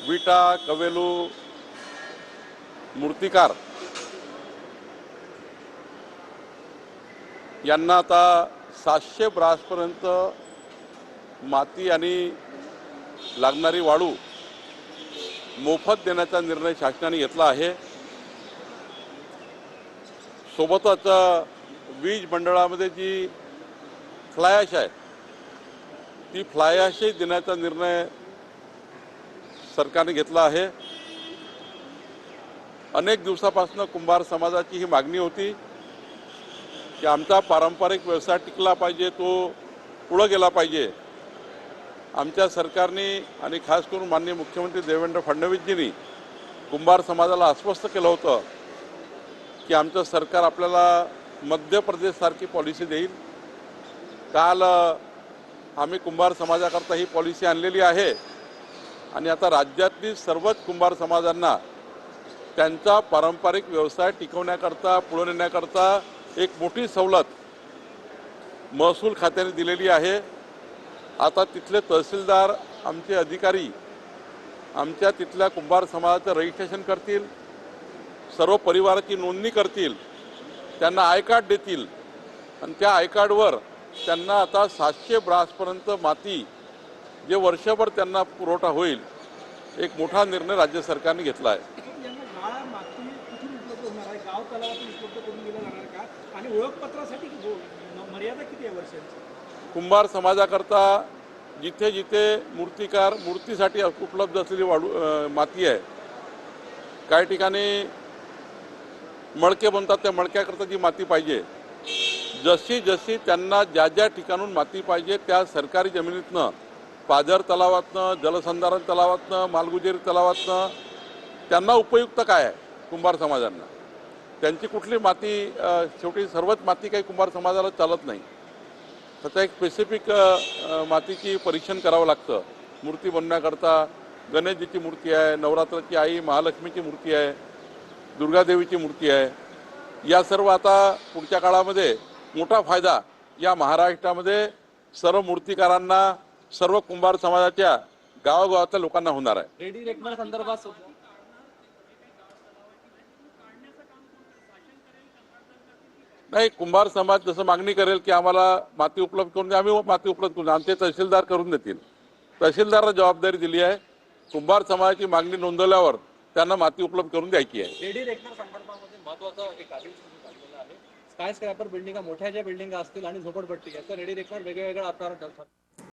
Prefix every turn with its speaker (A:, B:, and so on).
A: विटा कवेलू मूर्तिकार यांना आता 700 ब्रासपर्यंत माती आणि लागणारी वाळू मोफत देण्याचा निर्णय शासनाने घेतला आहे। सोबतच वीज मंडळामध्ये जी फ्लाय ॲश आहे ती फ्लाय ॲशही देण्याचा निर्णय सरकारने घेतला आहे। अनेक दिवसापासून कुंभार समाजाची ही मागणी होती की आमचा पारंपरिक व्यवसाय टिकला पाहिजे, तो पुढे गेला पाहिजे। आमच्या सरकारने आणि खास करून माननीय मुख्यमंत्री देवेंद्र फडणवीसजींनी कुंभार समाजाला आश्वस्त केलं होतं की आमचं सरकार आपल्याला मध्य प्रदेशसारखी पॉलिसी देईल। काल आम्ही कुंभार समाजाकरता ही पॉलिसी आणलेली आहे आणि आता राज्यातील सर्वच कुंभार समाजांना त्यांचा पारंपरिक व्यवसाय टिकवण्याकरता पुढे नेण्याकरता एक मोठी सवलत महसूल खात्याने दिलेली आहे। आता तिथले तहसीलदार आमचे अधिकारी आमच्या तिथल्या कुंभार समाजाचं रजिस्ट्रेशन करतील, सर्व परिवाराची नोंदणी करतील, त्यांना आय कार्ड देतील आणि त्या आय कार्डवर त्यांना आता 700 ब्रासपर्यंत माती जे वर्षभर त्यांना पुरवठा होईल, एक मोठा निर्णय राज्य सरकारने घेतला आहे।
B: गाव तलावातून उपलब्ध करून दिलं जाणार का आणि ओळखपत्रासाठी मर्यादा किती आहे वर्षांची?
A: कुंभार समाजाकरता जिथे जिथे मूर्तिकार मूर्तीसाठी उपलब्ध असलेली माती आहे, काही ठिकाणी मडके बनतात, त्या मडक्याकरता जी माती पाहिजे, जशी जशी त्यांना ज्या ज्या ठिकाणून माती पाहिजे त्या सरकारी जमिनीतनं, पाझर तलावातनं, जलसंधारण तलावातनं, मालगुजेरी तलावातनं त्यांना उपयुक्त काय आहे कुंभार समाजांना, त्यांची कुठली माती, शेवटी सर्वच माती काही कुंभार समाजाला चालत नाही, त्याचा एक स्पेसिफिक मातीची परीक्षण करावं लागतं। मूर्ती बनवण्याकरता गणेशजीची मूर्ती आहे, नवरात्राची आई महालक्ष्मीची मूर्ती आहे, दुर्गादेवीची मूर्ती आहे। या सर्व आता पुढच्या काळामध्ये मोठा फायदा या महाराष्ट्रामध्ये सर्व मूर्तिकारांना, सर्व कुंभार समाजाच्या गावागावातल्या लोकांना होणार आहे।
B: रेडी रेकनर संदर्भात
A: नाही, कुंभार समाज जसं मागणी करेल की आम्हाला माती उपलब्ध करून द्या, आम्ही माती उपलब्ध करून, आमचे तहसीलदार करून देतील। तहसीलदारांना जबाबदारी दिली आहे, कुंभार समाजाची मागणी नोंदवल्यावर त्यांना माती उपलब्ध करून द्यायची आहे।
B: रेडी रेकनर संदर्भामध्ये महत्त्वाचं एक आदेश काढलेला आहे। स्काय स्क्रॅपर बिल्डिंग, मोठ्या ज्या बिल्डिंग असतील आणि झोपडपट्टी याचं रेडी रेकनर वेगवेगळ्या आकारात